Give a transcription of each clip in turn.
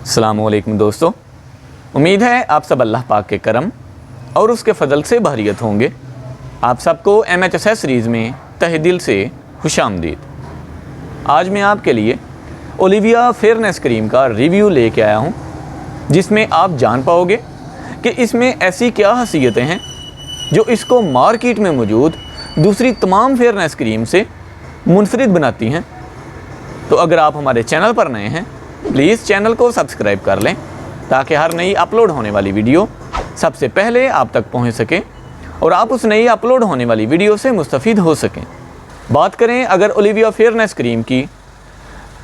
अस्सलामुअलैकुम दोस्तों, उम्मीद है आप सब अल्लाह पाक के करम और उसके फ़ज़ल से बहरियत होंगे। आप सबको MHSS सीरीज़ में तहे दिल से खुशामदीद। आज मैं आपके लिए ओलिविया फेयरनेस क्रीम का रिव्यू लेके आया हूँ, जिसमें आप जान पाओगे कि इसमें ऐसी क्या खासियतें हैं जो इसको मार्केट में मौजूद दूसरी तमाम फेयरनेस क्रीम से मुनफरिद बनाती हैं। तो अगर आप हमारे चैनल पर नए हैं, प्लीज़ चैनल को सब्सक्राइब कर लें ताकि हर नई अपलोड होने वाली वीडियो सबसे पहले आप तक पहुंच सके और आप उस नई अपलोड होने वाली वीडियो से मुस्तफ़ीद हो सकें। बात करें अगर ओलिविया फेयरनेस क्रीम की,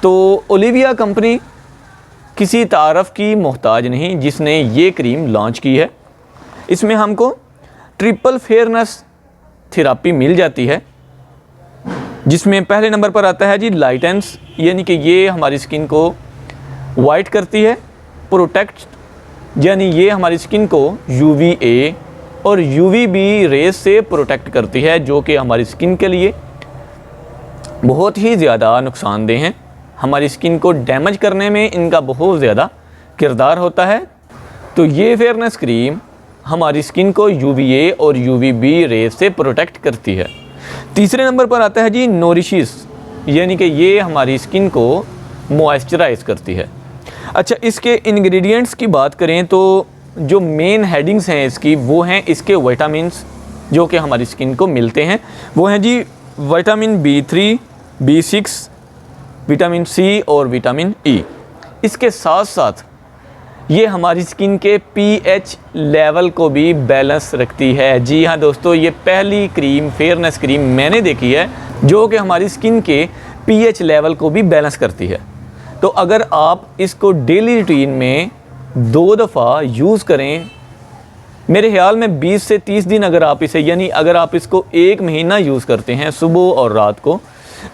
तो ओलिविया कंपनी किसी तारफ़ की मोहताज नहीं जिसने ये क्रीम लॉन्च की है। इसमें हमको ट्रिपल फेयरनेस थेरेपी मिल जाती है, जिसमें पहले नंबर पर आता है जी लाइटेंस, यानी कि ये हमारी स्किन को वाइट करती है। प्रोटेक्ट, यानी ये हमारी स्किन को UVA और UVB रेस से प्रोटेक्ट करती है, जो कि हमारी स्किन के लिए बहुत ही ज़्यादा नुकसानदेह हैं। हमारी स्किन को डैमेज करने में इनका बहुत ज़्यादा किरदार होता है। तो ये फेयरनेस क्रीम हमारी स्किन को UVA और UVB रेस से प्रोटेक्ट करती है। तीसरे नंबर पर आता है जी नोरिशिस, यानी कि ये हमारी स्किन को मॉइस्चराइज करती है। अच्छा, इसके इंग्रेडिएंट्स की बात करें तो जो मेन हेडिंग्स हैं इसकी, वो हैं इसके विटामिन्स जो कि हमारी स्किन को मिलते हैं। वो हैं जी vitamin B3, B6, vitamin C और विटामिन E। इसके साथ साथ ये हमारी स्किन के pH लेवल को भी बैलेंस रखती है। जी हाँ दोस्तों, ये पहली क्रीम फेयरनेस क्रीम मैंने देखी है जो कि हमारी स्किन के pH लेवल को भी बैलेंस करती है। तो अगर आप इसको डेली रूटीन में 2 दफ़ा यूज़ करें, मेरे ख्याल में 20 से 30 दिन अगर आप इसे, यानी अगर आप इसको 1 महीना यूज़ करते हैं सुबह और रात को,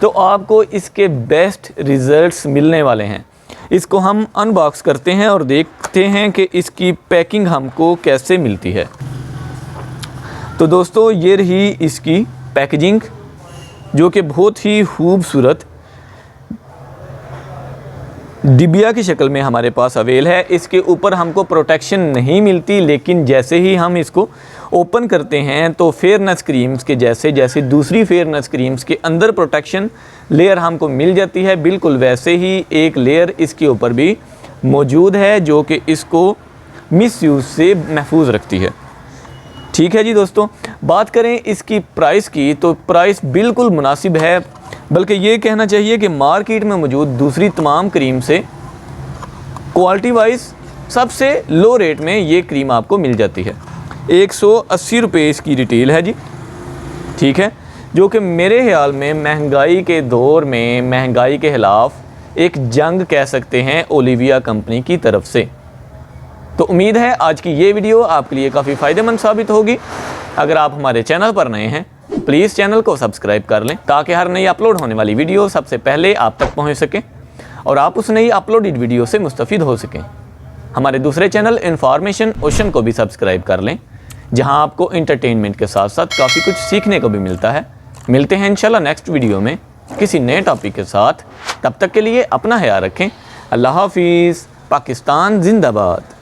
तो आपको इसके बेस्ट रिज़ल्ट्स मिलने वाले हैं। इसको हम अनबॉक्स करते हैं और देखते हैं कि इसकी पैकिंग हमको कैसे मिलती है। तो दोस्तों, ये रही इसकी पैकेजिंग, जो कि बहुत ही खूबसूरत डिबिया की शक्ल में हमारे पास अवेल है। इसके ऊपर हमको प्रोटेक्शन नहीं मिलती, लेकिन जैसे ही हम इसको ओपन करते हैं तो फेयरनेस क्रीम्स के जैसे दूसरी फेयरनेस क्रीम्स के अंदर प्रोटेक्शन लेयर हमको मिल जाती है, बिल्कुल वैसे ही एक लेयर इसके ऊपर भी मौजूद है जो कि इसको मिसयूज़ से महफूज रखती है। ठीक है जी दोस्तों, बात करें इसकी प्राइस की, तो प्राइस बिल्कुल मुनासिब है, बल्कि ये कहना चाहिए कि मार्केट में मौजूद दूसरी तमाम क्रीम से क्वालिटी वाइज सबसे लो रेट में ये क्रीम आपको मिल जाती है। 180 रुपये इसकी रिटेल है जी। ठीक है, जो कि मेरे ख्याल में महंगाई के दौर में महंगाई के ख़िलाफ़ एक जंग कह सकते हैं ओलिविया कंपनी की तरफ से। तो उम्मीद है आज की ये वीडियो आपके लिए काफ़ी फ़ायदेमंद साबित होगी। अगर आप हमारे चैनल पर नए हैं, प्लीज़ चैनल को सब्सक्राइब कर लें ताकि हर नई अपलोड होने वाली वीडियो सबसे पहले आप तक पहुंच सके और आप उस नई अपलोडेड वीडियो से मुस्तफ़ीद हो सकें। हमारे दूसरे चैनल इन्फॉर्मेशन ओशन को भी सब्सक्राइब कर लें, जहां आपको एंटरटेनमेंट के साथ साथ काफ़ी कुछ सीखने को भी मिलता है। मिलते हैं इंशाल्लाह नेक्स्ट वीडियो में किसी नए टॉपिक के साथ। तब तक के लिए अपना ख्याल रखें। अल्लाह हाफिज़। पाकिस्तान जिंदाबाद।